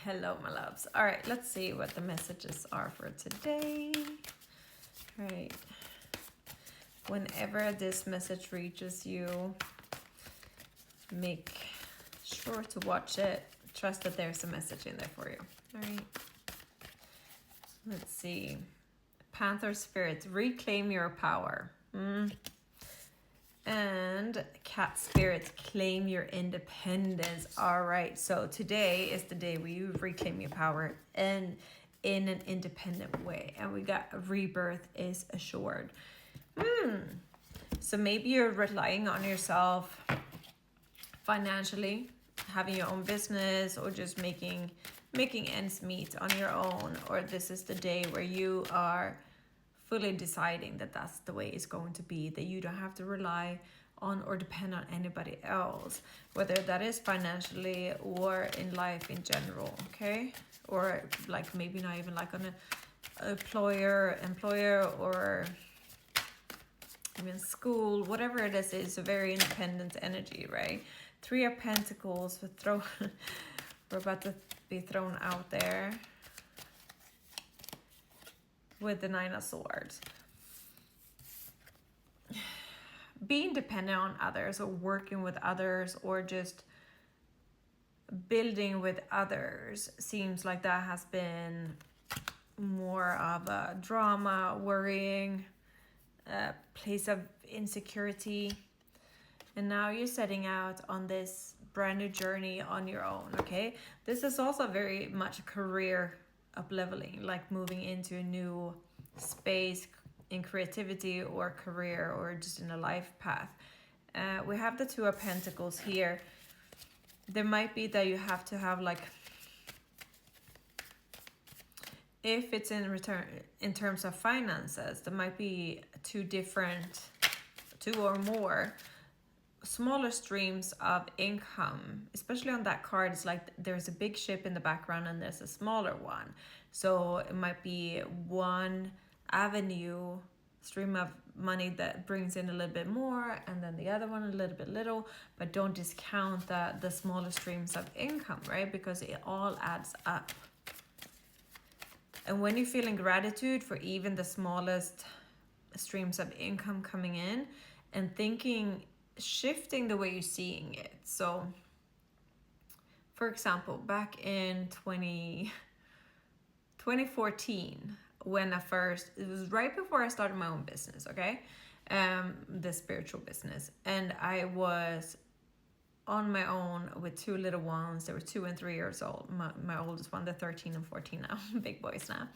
Hello, my loves. All right, let's see what the messages are for today. All right. Whenever this message reaches you, make sure to watch it. Trust that there's a message in there for you. All right. Let's see. Panther Spirit, reclaim your power. And Cat Spirit, claim your independence. All right, so today is the day where you reclaim your power and in an independent way. And we got rebirth is assured. So maybe you're relying on yourself financially, having your own business, or just making ends meet on your own. Or this is the day where you are fully deciding that that's the way it's going to be, that you don't have to rely on or depend on anybody else, whether that is financially or in life in general, okay? Or like maybe not even like on a employer, or even school, whatever it is, it's a very independent energy, right? 3 of Pentacles, we're about to be thrown out there with the 9 of Swords. Being dependent on others, or working with others, or just building with others seems like that has been more of a drama, worrying, place of insecurity. And now you're setting out on this brand new journey on your own, okay? This is also very much career up leveling, like moving into a new space in creativity or career, or just in a life path. We have the 2 of Pentacles here. There might be that you have to have, like, if it's in terms of finances, there might be 2 or more smaller streams of income, especially on that card. It's like there's a big ship in the background and there's a smaller one, so it might be one avenue stream of money that brings in a little bit more, and then the other one a little bit little. But don't discount the smaller streams of income, right? Because it all adds up. And when you feel in gratitude for even the smallest streams of income coming in, and shifting the way you're seeing it. So, for example, back in 2014, when it was right before I started my own business, okay? The spiritual business. And I was on my own with 2 little ones. They were 2 and 3 years old. My oldest one, they're 13 and 14 now, big boys now.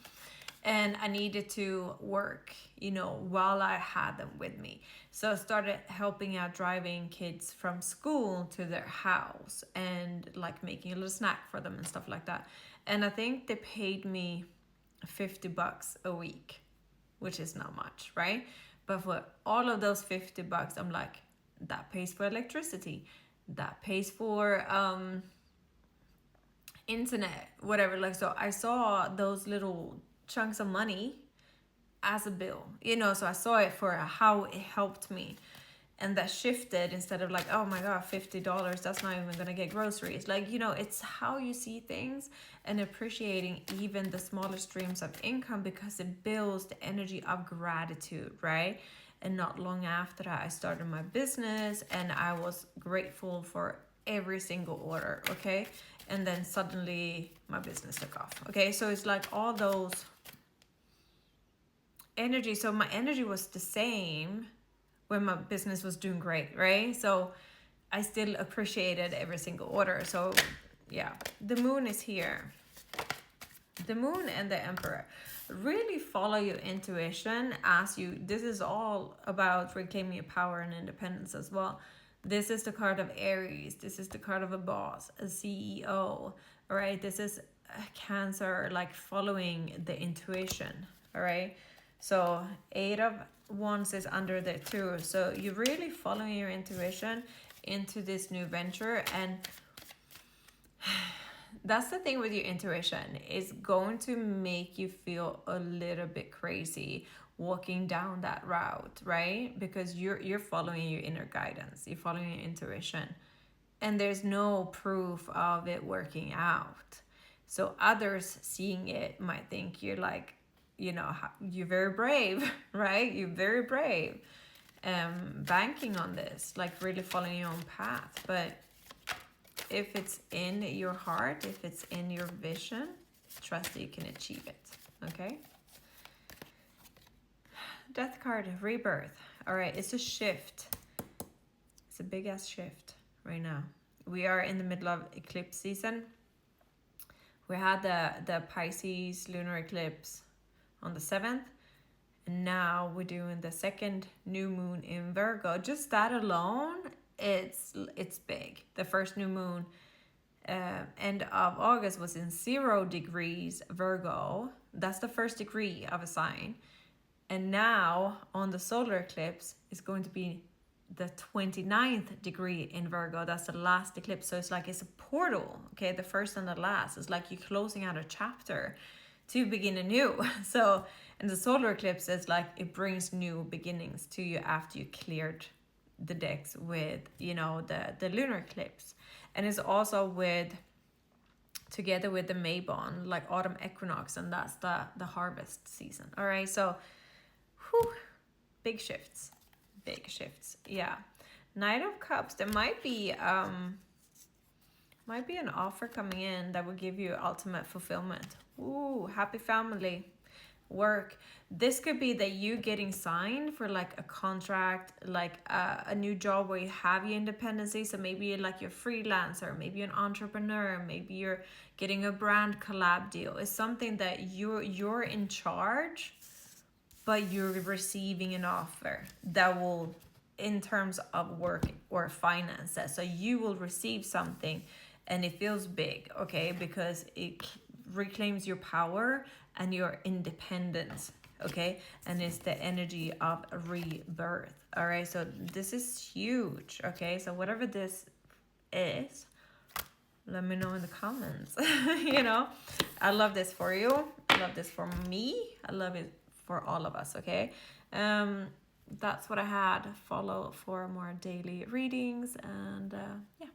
And I needed to work, while I had them with me. So I started helping out, driving kids from school to their house, and like making a little snack for them and stuff like that. And I think they paid me $50 a week, which is not much, right? But for all of those $50, I'm like, that pays for electricity, that pays for internet, whatever. Like, so I saw those little chunks of money as a bill, so I saw it for how it helped me. And that shifted, instead of like, oh my god, $50, that's not even gonna get groceries. Like, it's how you see things, and appreciating even the smaller streams of income, because it builds the energy of gratitude, right? And not long after that, I started my business, and I was grateful for every single order, okay? And then suddenly my business took off, okay? So it's like all those energy. So my energy was the same when my business was doing great, right? So I still appreciated every single order. So yeah, the moon is here. The moon and the emperor. Really follow your intuition this is all about reclaiming your power and independence as well. This is the card of Aries. This is the card of a boss, a CEO, all right? This is Cancer, like following the intuition, all right? So 8 of Wands is under there too. So you're really following your intuition into this new venture. And that's the thing with your intuition. It's going to make you feel a little bit crazy walking down that route, right? Because you're following your inner guidance. You're following your intuition. And there's no proof of it working out. So others seeing it might think you're like, you know, you're very brave, right? You're very brave. Banking on this, like really following your own path. But if it's in your heart, if it's in your vision, trust that you can achieve it. Okay. Death card, rebirth. All right, it's a shift. It's a big ass shift right now. We are in the middle of eclipse season. We had the Pisces lunar eclipse on the 7th. And now we're doing the second new moon in Virgo. Just that alone, it's big. The first new moon end of August was in 0 degrees Virgo. That's the first degree of a sign. And now on the solar eclipse, it's going to be the 29th degree in Virgo. That's the last eclipse. So it's like it's a portal, okay? The first and the last. It's like you're closing out a chapter to begin anew. So, and the solar eclipse is like it brings new beginnings to you after you cleared the decks with, you know, the lunar eclipse. And it's also with, together with the Mejah, like autumn equinox, and that's the harvest season. All right, so whew, big shifts. Yeah. Knight of Cups. There might be an offer coming in that will give you ultimate fulfillment. Ooh, happy family, work. This could be that you getting signed for like a contract, like a new job where you have your independency. So maybe you're like you're freelancer, maybe you're an entrepreneur, maybe you're getting a brand collab deal. It's something that you're in charge, but you're receiving an offer that will, in terms of work or finances, so you will receive something and it feels big, okay, because it reclaims your power and your independence, okay, and it's the energy of rebirth. All right, so this is huge, okay, so whatever this is, let me know in the comments. You know, I love this for you, I love this for me, I love it for all of us, okay? That's what I had. Follow for more daily readings, and yeah.